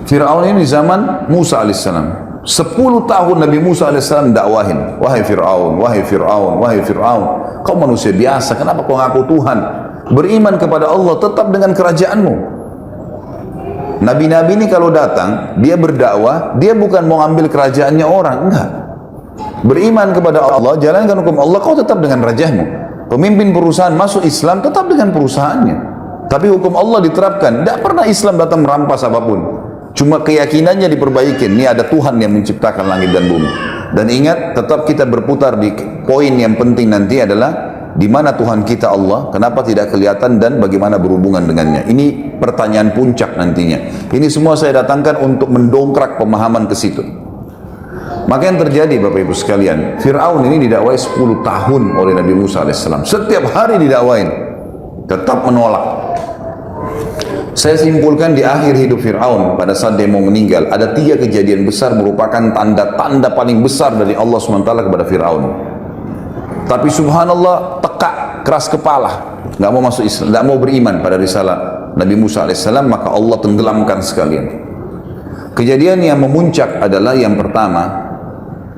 Fir'aun ini di zaman Musa alaihissalam. 10 tahun Nabi Musa alaihissalam dakwahin, wahai Fir'aun, wahai Fir'aun, wahai Fir'aun, kau manusia biasa, kenapa kau ngaku Tuhan? Beriman kepada Allah, tetap dengan kerajaanmu. Nabi-nabi ini kalau datang, dia berdakwah, dia bukan mau ambil kerajaannya orang, enggak. Beriman kepada Allah, jalankan hukum Allah, kau tetap dengan rajahmu. Pemimpin perusahaan masuk Islam, tetap dengan perusahaannya. Tapi hukum Allah diterapkan. Tidak pernah Islam datang merampas apapun. Cuma keyakinannya diperbaiki. Ini ada Tuhan yang menciptakan langit dan bumi. Dan ingat, tetap kita berputar di poin yang penting nanti adalah di mana Tuhan kita Allah, kenapa tidak kelihatan dan bagaimana berhubungan dengannya. Ini pertanyaan puncak nantinya. Ini semua saya datangkan untuk mendongkrak pemahaman ke situ. Maka yang terjadi Bapak Ibu sekalian, Fir'aun ini didakwai 10 tahun oleh Nabi Musa alaihissalam. Setiap hari didakwain, tetap menolak. Saya simpulkan di akhir hidup Fir'aun, pada saat dia mau meninggal, ada 3 kejadian besar merupakan tanda-tanda paling besar dari Allah SWT kepada Fir'aun. Tapi subhanallah, tekak, keras kepala, nggak mau masuk Islam, nggak mau beriman pada risalah Nabi Musa alaihissalam, maka Allah tenggelamkan sekalian. Kejadian yang memuncak adalah yang pertama,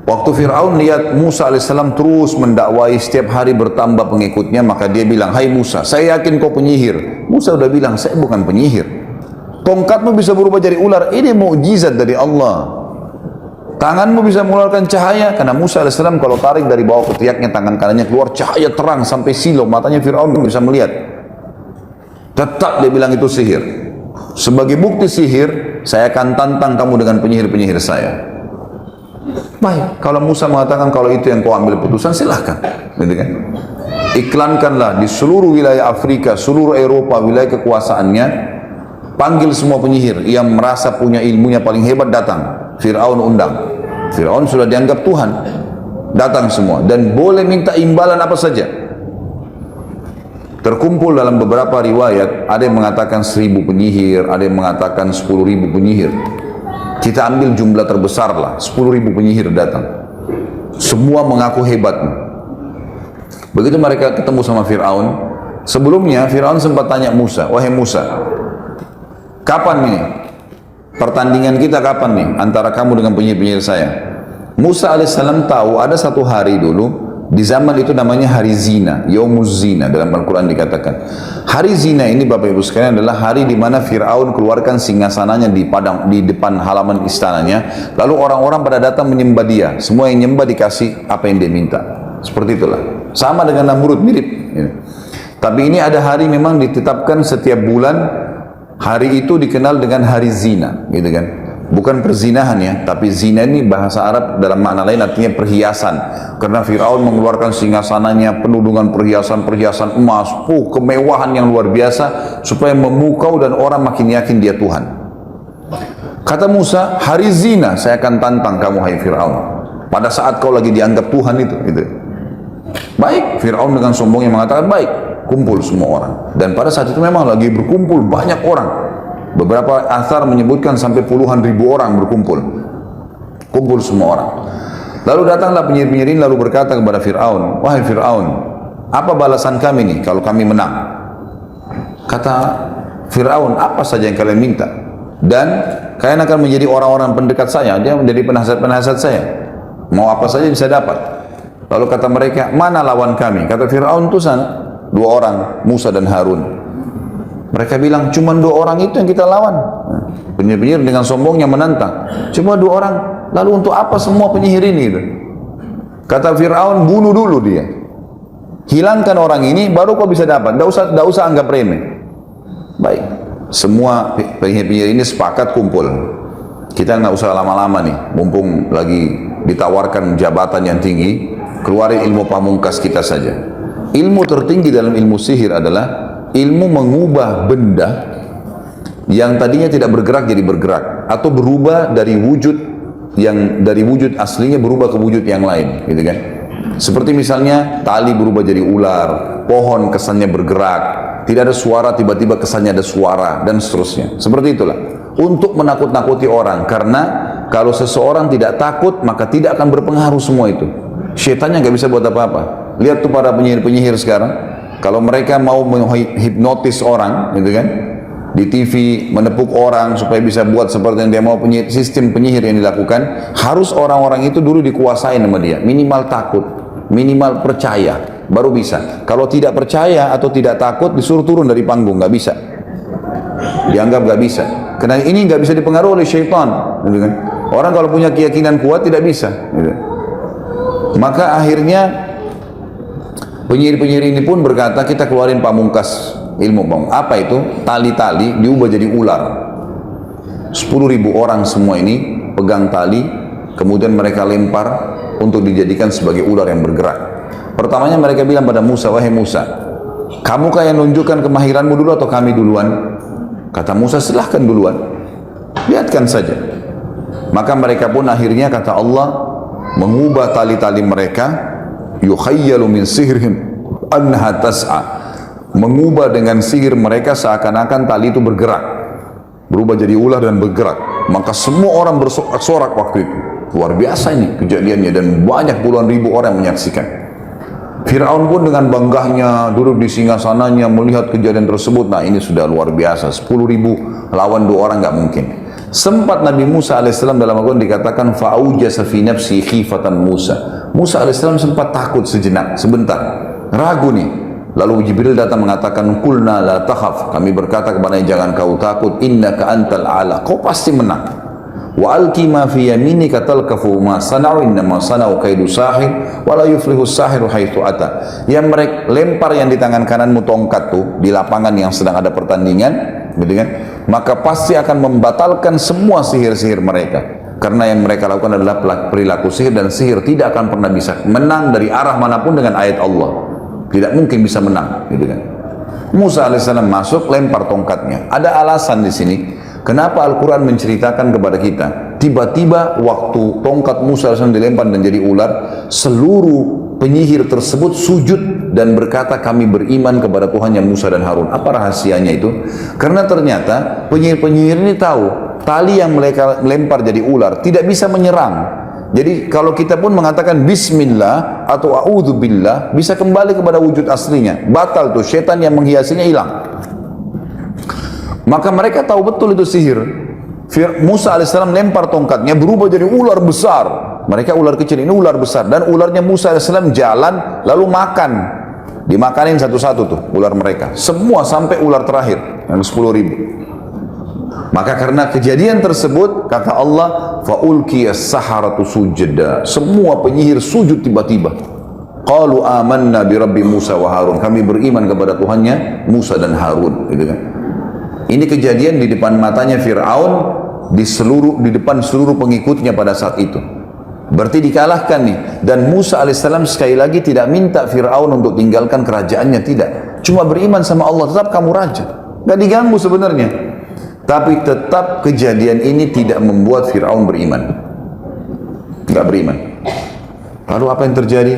waktu Fir'aun lihat Musa alaihissalam terus mendakwai, setiap hari bertambah pengikutnya, maka dia bilang, hai Musa, saya yakin kau penyihir. Musa udah bilang, saya bukan penyihir. Tongkatmu bisa berubah jadi ular, ini mukjizat dari Allah. Tanganmu bisa mengeluarkan cahaya, karena Musa alaihissalam kalau tarik dari bawah ketiaknya, tangan kanannya keluar cahaya terang sampai silau, matanya Fir'aun bisa melihat. Tetap dia bilang itu sihir. Sebagai bukti sihir, saya akan tantang kamu dengan penyihir-penyihir saya. Baik, kalau Musa mengatakan kalau itu yang kau ambil putusan, silahkan, gitu kan? Iklankanlah di seluruh wilayah Afrika, seluruh Eropa, wilayah kekuasaannya, panggil semua penyihir yang merasa punya ilmunya paling hebat, datang. Fir'aun undang. Fir'aun sudah dianggap Tuhan, datang semua dan boleh minta imbalan apa saja. Terkumpul dalam beberapa riwayat, ada yang mengatakan 1000 penyihir, ada yang mengatakan 10.000 penyihir. Kita ambil jumlah terbesar lah, 10.000 penyihir datang. Semua mengaku hebat. Begitu mereka ketemu sama Fir'aun, sebelumnya Fir'aun sempat tanya Musa, wahai Musa, kapan nih pertandingan kita, kapan nih antara kamu dengan penyihir-penyihir saya? Musa alaihissalam tahu ada satu hari dulu, di zaman itu namanya hari zina, Yaumuz Zina, dalam Al-Quran dikatakan. Hari zina ini Bapak Ibu sekalian adalah hari di mana Fir'aun keluarkan singgasananya di depan halaman istananya, lalu orang-orang pada datang menyembah dia, semua yang nyembah dikasih apa yang dia minta. Seperti itulah, sama dengan Namrud, mirip. Tapi ini ada hari memang ditetapkan setiap bulan. Hari itu dikenal dengan hari zina, gitu kan? Bukan perzinahan ya, tapi zina ini bahasa Arab dalam makna lain artinya perhiasan. Karena Fir'aun mengeluarkan singgasananya penuh dengan perhiasan-perhiasan emas, kemewahan yang luar biasa supaya memukau dan orang makin yakin dia Tuhan. Kata Musa, hari zina saya akan tantang kamu hai Fir'aun. Pada saat kau lagi dianggap Tuhan itu, gitu. Baik, Fir'aun dengan sombongnya mengatakan baik. Kumpul semua orang, dan pada saat itu memang lagi berkumpul banyak orang. Beberapa athar menyebutkan sampai puluhan ribu orang berkumpul, kumpul semua orang. Lalu datanglah penyihir-penyihir ini lalu berkata kepada Fir'aun, wahai Fir'aun, apa balasan kami nih kalau kami menang? Kata Fir'aun, apa saja yang kalian minta, dan kalian akan menjadi orang-orang pendekat saya, dia menjadi penasihat-penasihat saya, mau apa saja bisa dapat. Lalu kata mereka, mana lawan kami? Kata Fir'aun, itu sana 2 orang, Musa dan Harun. Mereka bilang, cuma 2 orang itu yang kita lawan. Penyihir-penyihir dengan sombongnya menantang, cuma 2 orang, lalu untuk apa semua penyihir ini? Kata Fir'aun, bunuh dulu dia, hilangkan orang ini, baru kau bisa dapat. Tidak usah anggap remeh. Baik, semua penyihir-penyihir ini sepakat kumpul. Kita nggak usah lama-lama nih, mumpung lagi ditawarkan jabatan yang tinggi, keluarin ilmu pamungkas kita saja. Ilmu tertinggi dalam ilmu sihir adalah ilmu mengubah benda yang tadinya tidak bergerak jadi bergerak, atau berubah dari wujud yang dari wujud aslinya berubah ke wujud yang lain, gitu kan? Seperti misalnya tali berubah jadi ular, pohon kesannya bergerak, tidak ada suara tiba-tiba kesannya ada suara, dan seterusnya. Seperti itulah untuk menakut-nakuti orang, karena kalau seseorang tidak takut maka tidak akan berpengaruh semua itu. Syaitannya nggak bisa buat apa-apa. Lihat tuh para penyihir-penyihir sekarang, kalau mereka mau menghipnotis orang, gitu kan, di TV, menepuk orang supaya bisa buat seperti yang dia mau. Sistem penyihir yang dilakukan, harus orang-orang itu dulu dikuasai sama dia, minimal takut, minimal percaya, baru bisa. Kalau tidak percaya atau tidak takut, disuruh turun dari panggung, nggak bisa, dianggap nggak bisa, karena ini nggak bisa dipengaruhi oleh syaitan, gitu kan. Orang kalau punya keyakinan kuat tidak bisa, gitu. Maka akhirnya penyihir-penyihir ini pun berkata, kita keluarin pamungkas ilmu bang. Apa itu? Tali-tali diubah jadi ular. 10.000 orang semua ini pegang tali, kemudian mereka lempar untuk dijadikan sebagai ular yang bergerak. Pertamanya mereka bilang pada Musa, wahai Musa, kamukah yang nunjukkan kemahiranmu dulu atau kami duluan? Kata Musa, silahkan duluan, lihatkan saja. Maka mereka pun akhirnya, kata Allah, mengubah tali-tali mereka, yukhayyalu min sihrihim annaha tas'a, mengubah dengan sihir mereka seakan-akan tali itu bergerak, berubah jadi ular dan bergerak. Maka semua orang bersorak-sorak waktu itu. Luar biasa ini kejadiannya, dan banyak puluhan ribu orang menyaksikan. Fir'aun pun dengan banggahnya duduk di singgasananya melihat kejadian tersebut. Nah, ini sudah luar biasa, 10.000 lawan 2 orang nggak mungkin. Sempat Nabi Musa alaihissalam dalam Al-Quran dikatakan fa'aujasa fi nafsi khifatan Musa. Musa alaihissalam sempat takut sejenak, sebentar, ragu nih. Lalu Jibril datang mengatakan, kulna la takhaf, kami berkata kepadanya, jangan kau takut, innaka antal a'la, kau pasti menang. Wa alqi ma fi yaminika talqafu ma sana'u innama sana'u kaidu sahir wa la yuflihu sahiru haitsu ata. Yang mereka lempar yang di tangan kananmu tongkat tuh di lapangan yang sedang ada pertandingan, gitu kan? Maka pasti akan membatalkan semua sihir-sihir mereka. Karena yang mereka lakukan adalah perilaku sihir, dan sihir tidak akan pernah bisa menang dari arah manapun dengan ayat Allah. Tidak mungkin bisa menang, gitu kan? Musa alaihissalam masuk, lempar tongkatnya. Ada alasan di sini. Kenapa Al-Quran menceritakan kepada kita, tiba-tiba waktu tongkat Musa AS dilempar dan jadi ular, seluruh penyihir tersebut sujud dan berkata, kami beriman kepada Tuhannya Musa dan Harun. Apa rahasianya itu? Karena ternyata penyihir-penyihir ini tahu, tali yang mereka lempar jadi ular tidak bisa menyerang. Jadi kalau kita pun mengatakan Bismillah atau A'udzubillah, bisa kembali kepada wujud aslinya. Batal tuh, setan yang menghiasinya hilang. Maka mereka tahu betul itu sihir. Musa alaihissalam lempar tongkatnya, berubah jadi ular besar. Mereka ular kecil, ini ular besar. Dan ularnya Musa alaihissalam jalan, lalu makan. Dimakanin satu-satu tuh ular mereka. Semua sampai ular terakhir, yang 10.000. Maka karena kejadian tersebut, kata Allah, fa'ulqiyas saharatu sujada. Semua penyihir sujud tiba-tiba. Qalu amanna bi Rabbi Musa wa Harun. Kami beriman kepada Tuhannya Musa dan Harun, gitu kan. Ini kejadian di depan matanya Fir'aun, di depan seluruh pengikutnya pada saat itu. Berarti dikalahkan nih. Dan Musa alaihissalam sekali lagi tidak minta Fir'aun untuk tinggalkan kerajaannya, tidak. Cuma beriman sama Allah, tetap kamu raja. Gak diganggu sebenarnya. Tapi tetap kejadian ini tidak membuat Fir'aun beriman. Gak beriman. Lalu apa yang terjadi?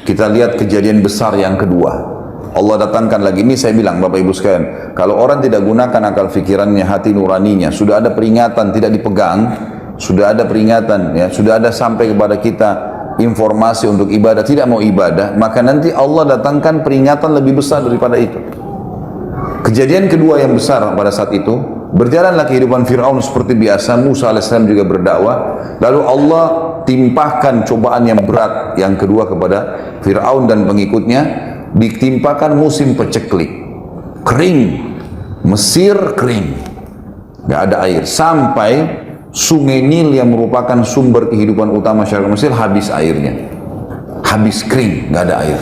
Kita lihat kejadian besar yang kedua. Allah datangkan lagi. Ini saya bilang Bapak Ibu sekalian, kalau orang tidak gunakan akal fikirannya, hati nuraninya, sudah ada peringatan tidak dipegang, sudah ada peringatan, ya, sudah ada sampai kepada kita informasi untuk ibadah, tidak mau ibadah, maka nanti Allah datangkan peringatan lebih besar daripada itu. Kejadian kedua yang besar pada saat itu, berjalanlah kehidupan Fir'aun seperti biasa. Musa alaihissalam juga berdakwah. Lalu Allah timpahkan cobaan yang berat yang kedua kepada Fir'aun dan pengikutnya. Ditimpakan musim peceklik, kering, Mesir kering, gak ada air, sampai sungai Nil yang merupakan sumber kehidupan utama masyarakat Mesir habis airnya, habis kering, gak ada air.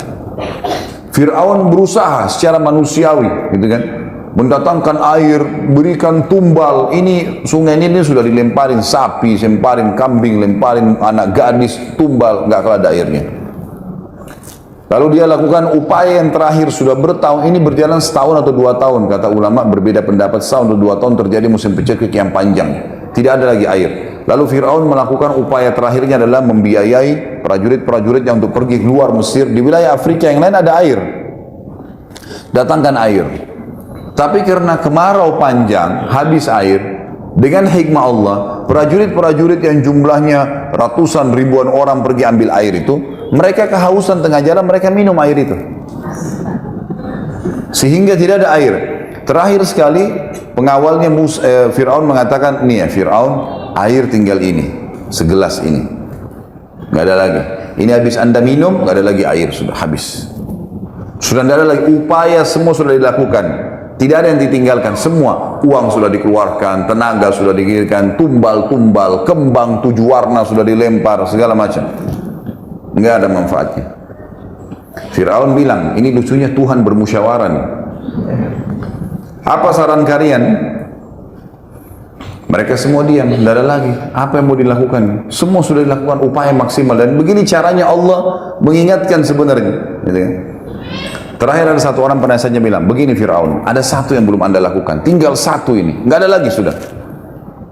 Fir'aun berusaha secara manusiawi, gitu kan, mendatangkan air, berikan tumbal. Ini sungai Nil ini sudah dilemparin sapi, lemparin kambing, lemparin anak gadis, tumbal, gak ada airnya. Lalu dia lakukan upaya yang terakhir, sudah bertahun, ini berjalan setahun atau 2 tahun, kata ulama berbeda pendapat, setahun atau 2 tahun terjadi musim peceklik yang panjang, tidak ada lagi air. Lalu Fir'aun melakukan upaya terakhirnya adalah membiayai prajurit-prajuritnya untuk pergi keluar Mesir. Di wilayah Afrika yang lain ada air, datangkan air. Tapi karena kemarau panjang, habis air. Dengan hikmah Allah, prajurit-prajurit yang jumlahnya ratusan ribuan orang pergi ambil air itu, mereka kehausan tengah jalan, mereka minum air itu. Sehingga tidak ada air. Terakhir sekali, Pengawalnya Fir'aun mengatakan, nih ya Fir'aun, air tinggal ini, segelas ini, nggak ada lagi. Ini habis anda minum, nggak ada lagi air, sudah habis. Sudah tidak ada lagi, upaya semua sudah dilakukan, tidak ada yang ditinggalkan, semua uang sudah dikeluarkan, tenaga sudah dikirimkan, tumbal-tumbal, kembang 7 warna sudah dilempar, segala macam, nggak ada manfaatnya. Fir'aun bilang, ini lucunya Tuhan bermusyawarah nih. Apa saran kalian? Mereka semua diam, tidak ada lagi. Apa yang mau dilakukan? Semua sudah dilakukan upaya maksimal, dan begini caranya Allah mengingatkan sebenarnya. Gitu kan? Terakhir ada satu orang penasihatnya bilang, begini Fir'aun, ada satu yang belum anda lakukan, tinggal satu ini, nggak ada lagi sudah.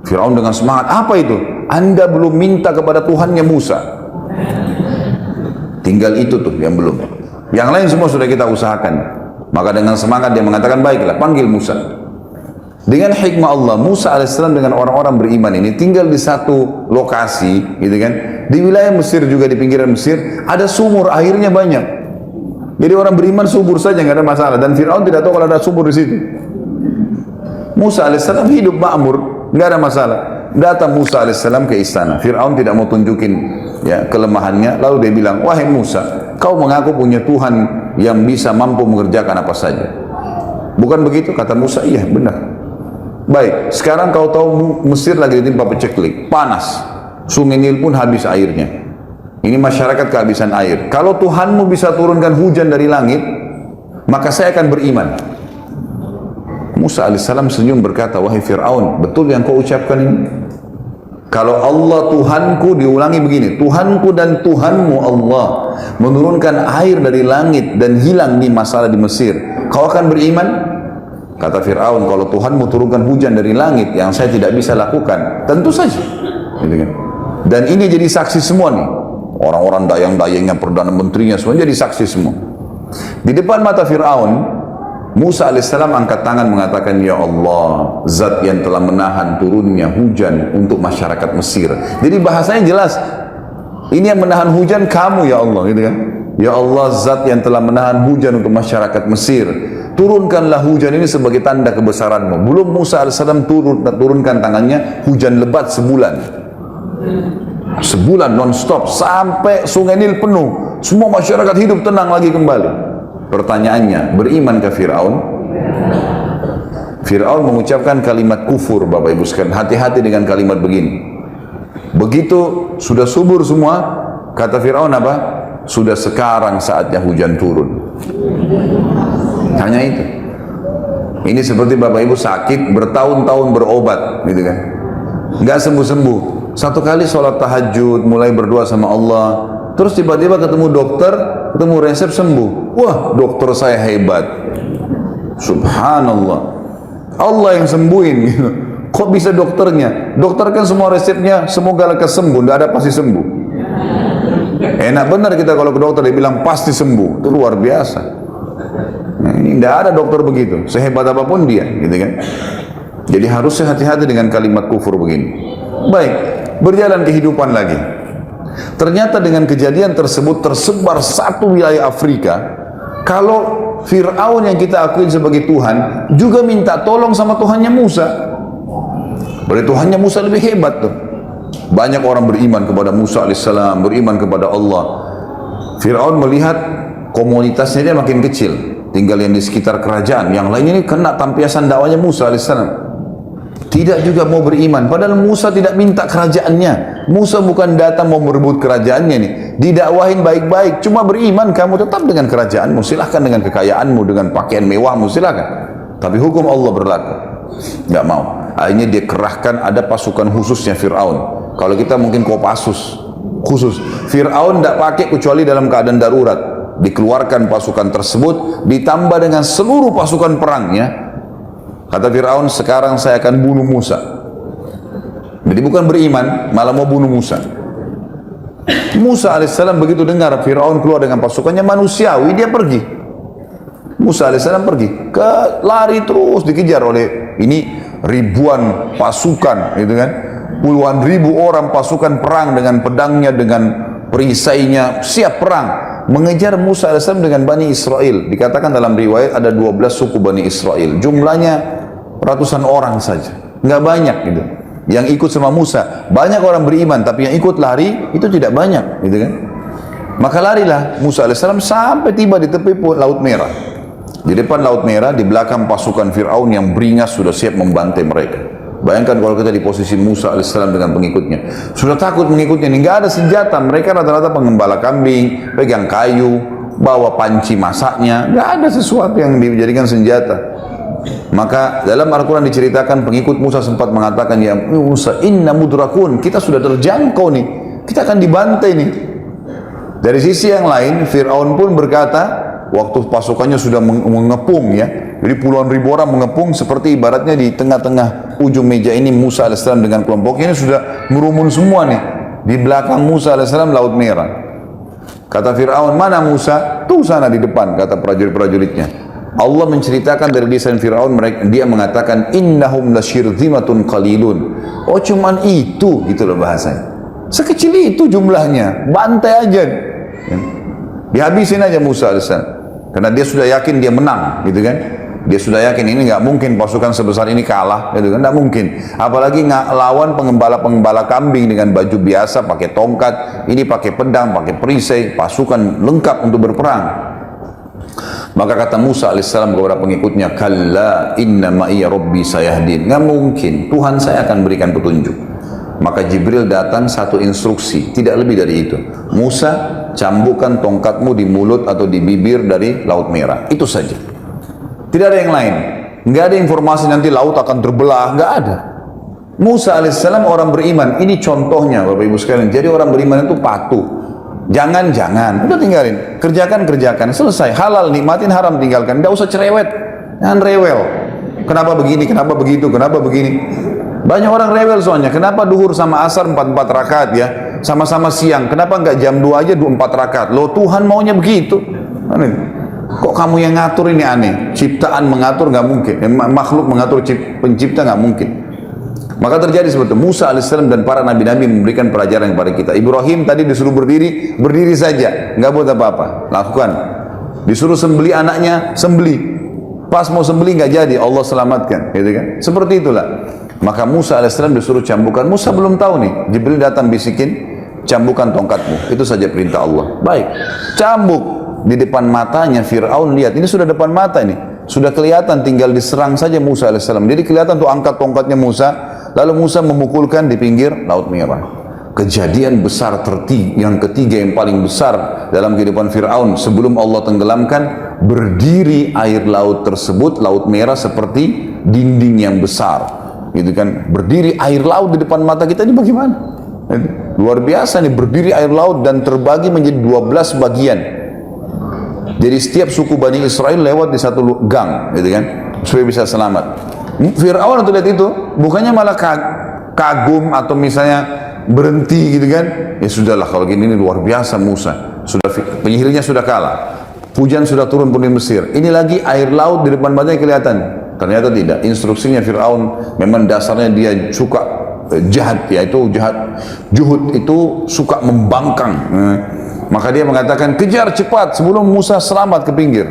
Fir'aun dengan semangat, apa itu? Anda belum minta kepada Tuhannya Musa. Tinggal itu tuh yang belum. Yang lain semua sudah kita usahakan. Maka dengan semangat dia mengatakan, baiklah, panggil Musa. Dengan hikmah Allah, Musa alaihissalam dengan orang-orang beriman ini tinggal di satu lokasi, gitu kan? Di wilayah Mesir juga, di pinggiran Mesir, ada sumur, airnya banyak. Jadi orang beriman subur saja, nggak ada masalah. Dan Fir'aun tidak tahu kalau ada subur di situ. Musa alaihissalam hidup makmur, nggak ada masalah. Datang Musa alaihissalam ke istana. Fir'aun tidak mau tunjukin ya kelemahannya. Lalu dia bilang, wahai Musa, kau mengaku punya Tuhan yang bisa mampu mengerjakan apa saja. Bukan begitu? Kata Musa, iya benar. Baik, sekarang kau tahu Mesir lagi ditimpa paceklik, panas. Sungai Nil pun habis airnya. Ini masyarakat kehabisan air. Kalau Tuhanmu bisa turunkan hujan dari langit, maka saya akan beriman. Musa alaihissalam senyum berkata, wahai Fir'aun, betul yang kau ucapkan ini? Kalau Allah Tuhanku, diulangi begini, Tuhanku dan Tuhanmu Allah menurunkan air dari langit dan hilang nih masalah di Mesir, kau akan beriman? Kata Fir'aun, kalau Tuhanmu turunkan hujan dari langit yang saya tidak bisa lakukan, tentu saja. Dan ini jadi saksi semua nih. Orang-orang dayang-dayangnya, Perdana Menterinya, semuanya jadi saksi semua. Di depan mata Fir'aun, Musa alaihissalam angkat tangan mengatakan, ya Allah, zat yang telah menahan turunnya hujan untuk masyarakat Mesir. Jadi bahasanya jelas, ini yang menahan hujan kamu ya Allah, gitu kan? Ya Allah, zat yang telah menahan hujan untuk masyarakat Mesir, turunkanlah hujan ini sebagai tanda kebesaranmu. Belum Musa alaihissalam turunkan tangannya, hujan lebat sebulan non-stop sampai sungai Nil penuh, semua masyarakat hidup tenang lagi kembali. Pertanyaannya, beriman ke Fir'aun? Fir'aun mengucapkan kalimat kufur, Bapak Ibu sekalian. Hati-hati dengan kalimat begini. Begitu sudah subur semua, kata Fir'aun apa? Sudah sekarang saatnya hujan turun. Hanya itu. Ini seperti Bapak Ibu sakit bertahun-tahun berobat, gitu kan? Nggak sembuh-sembuh. Satu kali sholat tahajud, mulai berdoa sama Allah, terus tiba-tiba ketemu dokter, ketemu resep sembuh. Wah, dokter saya hebat. Subhanallah. Allah yang sembuhin. Gitu. Kok bisa dokternya? Dokter kan semua resepnya, semoga lekas sembuh, tidak ada pasti sembuh. Enak benar kita kalau ke dokter, dia bilang pasti sembuh. Itu luar biasa. Nah, ini tidak ada dokter begitu, sehebat apapun dia, gitu kan? Jadi harusnya hati-hati dengan kalimat kufur begini. Baik, berjalan kehidupan lagi. Ternyata dengan kejadian tersebut tersebar satu wilayah Afrika. Kalau Fir'aun yang kita akui sebagai Tuhan juga minta tolong sama Tuhannya Musa. Berarti Tuhannya Musa lebih hebat tuh. Banyak orang beriman kepada Musa alaihissalam, beriman kepada Allah. Fir'aun melihat komunitasnya dia makin kecil, tinggal yang di sekitar kerajaan. Yang lainnya ini kena tampiasan dakwanya Musa alaihissalam. Tidak juga mau beriman, padahal Musa tidak minta kerajaannya. Musa bukan datang mau merebut kerajaannya nih, didakwahin baik-baik, cuma beriman kamu tetap dengan kerajaanmu, silahkan dengan kekayaanmu, dengan pakaian mewahmu, silahkan. Tapi hukum Allah berlaku. Nggak mau. Akhirnya dia kerahkan, ada pasukan khususnya Fir'aun. Kalau kita mungkin Kopassus khusus. Fir'aun tidak pakai kecuali dalam keadaan darurat. Dikeluarkan pasukan tersebut, ditambah dengan seluruh pasukan perangnya. Kata Fir'aun, sekarang saya akan bunuh Musa. Jadi bukan beriman, malah mau bunuh Musa. Musa alaihissalam begitu dengar Fir'aun keluar dengan pasukannya manusiawi, dia pergi. Musa alaihissalam pergi, lari terus dikejar oleh ini ribuan pasukan, gitu kan? Puluhan ribu orang pasukan perang dengan pedangnya, dengan perisainya, siap perang. Mengejar Musa AS dengan Bani Israel. Dikatakan dalam riwayat ada 12 suku Bani Israel. Jumlahnya ratusan orang saja, nggak banyak gitu. Yang ikut sama Musa, banyak orang beriman, tapi yang ikut lari itu tidak banyak, gitu kan? Maka larilah Musa alaihissalam sampai tiba di tepi Laut Merah. Di depan Laut Merah, di belakang pasukan Fir'aun yang beringas sudah siap membantai mereka. Bayangkan kalau kita di posisi Musa alaihissalam dengan pengikutnya, sudah takut mengikutnya, ini nggak ada senjata, mereka rata-rata pengembala kambing, pegang kayu, bawa panci masaknya, nggak ada sesuatu yang dijadikan senjata. Maka dalam Al-Quran diceritakan pengikut Musa sempat mengatakan, ya Musa, inna mudrakun, kita sudah terjangkau nih, kita akan dibantai nih. Dari sisi yang lain, Fir'aun pun berkata, waktu pasukannya sudah mengepung ya, jadi puluhan ribu orang mengepung, seperti ibaratnya di tengah-tengah ujung meja ini Musa AS dengan kelompoknya ini sudah merumun semua nih. Di belakang Musa AS Laut Merah. Kata Fir'aun, mana Musa? Tuh sana di depan, kata prajurit-prajuritnya. Allah menceritakan dari lisan Fir'aun, dia mengatakan innahum lasyirzimatun qalilun. Oh cuman itu, gitu loh bahasanya. Sekecil itu jumlahnya, bantai aja. Dihabisin aja Musa AS. Karena dia sudah yakin dia menang, gitu kan? Dia sudah yakin ini nggak mungkin pasukan sebesar ini kalah, gitu kan? Nggak mungkin. Apalagi lawan pengembala kambing dengan baju biasa, pakai tongkat, ini pakai pedang, pakai perisai, pasukan lengkap untuk berperang. Maka kata Musa alaihissalam kepada pengikutnya, kalla inna ma'iya rabbi sayahdin. Nggak mungkin, Tuhan saya akan berikan petunjuk. Maka Jibril datang satu instruksi, tidak lebih dari itu. Musa, cambukkan tongkatmu di mulut atau di bibir dari Laut Merah. Itu saja. Tidak ada yang lain. Nggak ada informasi nanti laut akan terbelah, nggak ada. Musa alaihissalam orang beriman. Ini contohnya Bapak Ibu sekalian. Jadi orang beriman itu patuh. Jangan, udah tinggalin, kerjakan, selesai, halal nikmatin, haram tinggalkan, tidak usah cerewet, jangan rewel, kenapa begini, kenapa begitu, kenapa begini, banyak orang rewel soalnya, kenapa duhur sama asar 4 rakaat ya, sama-sama siang, kenapa nggak jam 2 aja 4 rakaat, loh Tuhan maunya begitu, kok kamu yang ngatur, ini aneh, ciptaan mengatur nggak mungkin, makhluk mengatur pencipta nggak mungkin. Maka terjadi seperti itu. Musa alaihissalam dan para nabi-nabi memberikan pelajaran kepada kita. Ibrahim tadi disuruh berdiri saja, nggak buat apa-apa, lakukan. Disuruh sembeli anaknya, sembeli. Pas mau sembeli nggak jadi, Allah selamatkan, gitu kan? Seperti itulah. Maka Musa alaihissalam disuruh cambukan. Musa belum tahu nih. Jibril datang bisikin, cambukan tongkatmu. Itu saja perintah Allah. Baik, cambuk di depan matanya Fir'aun. Lihat, ini sudah depan mata ini. Sudah kelihatan, tinggal diserang saja Musa alaihissalam. Jadi kelihatan tuh angkat tongkatnya Musa. Lalu Musa memukulkan di pinggir Laut Merah. Kejadian besar yang ketiga yang paling besar dalam kehidupan Fir'aun sebelum Allah tenggelamkan, berdiri air laut tersebut, Laut Merah seperti dinding yang besar, gitu kan? Berdiri air laut di depan mata kita, ini bagaimana? Luar biasa nih, berdiri air laut dan terbagi menjadi 12 bagian. Jadi setiap suku Bani Israel lewat di satu gang, gitu kan? Supaya bisa selamat. Fir'aun waktu lihat itu, bukannya malah kagum atau misalnya berhenti gitu kan, ya sudahlah kalau gini, ini luar biasa Musa, sudah penyihirnya sudah kalah, hujan sudah turun pun di Mesir, ini lagi air laut di depan matanya kelihatan. Ternyata tidak, instruksinya Fir'aun memang dasarnya dia suka jahat, yaitu juhud itu suka membangkang. Maka dia mengatakan, kejar cepat sebelum Musa selamat ke pinggir.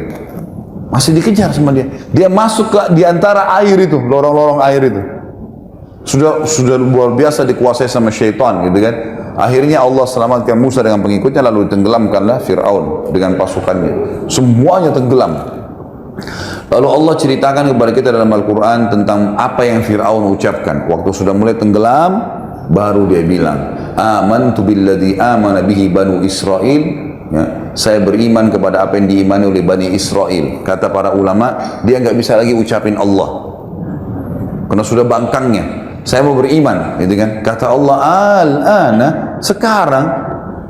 Masih dikejar sama dia. Dia masuk ke di antara air itu, lorong-lorong air itu. Sudah luar biasa dikuasai sama syaitan, gitu kan. Akhirnya Allah selamatkan Musa dengan pengikutnya, lalu tenggelamkanlah Fir'aun dengan pasukannya. Semuanya tenggelam. Lalu Allah ceritakan kepada kita dalam Al-Quran tentang apa yang Fir'aun ucapkan. Waktu sudah mulai tenggelam, baru dia bilang, amantu billadzi amana bihi banu Israel. Ya, saya beriman kepada apa yang diimani oleh Bani Israel. Kata para ulama, dia nggak bisa lagi ucapin Allah karena sudah bangkangnya. Saya mau beriman, gitu kan? Kata Allah, al-ana, sekarang,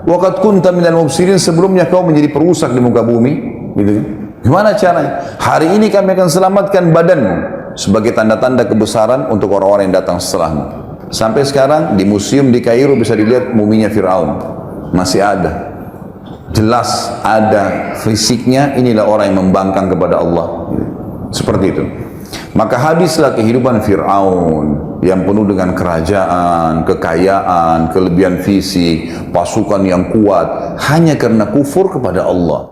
waqad kunta minal mufsidin, sebelumnya kau menjadi perusak di muka bumi, gitu kan? Gimana caranya? Hari ini kami akan selamatkan badanmu sebagai tanda-tanda kebesaran untuk orang-orang yang datang setelahmu. Sampai sekarang di museum di Kairo bisa dilihat muminya Fir'aun, masih ada. Jelas ada fisiknya, inilah orang yang membangkang kepada Allah. Seperti itu. Maka habislah kehidupan Fir'aun yang penuh dengan kerajaan, kekayaan, kelebihan fisik, pasukan yang kuat, hanya karena kufur kepada Allah.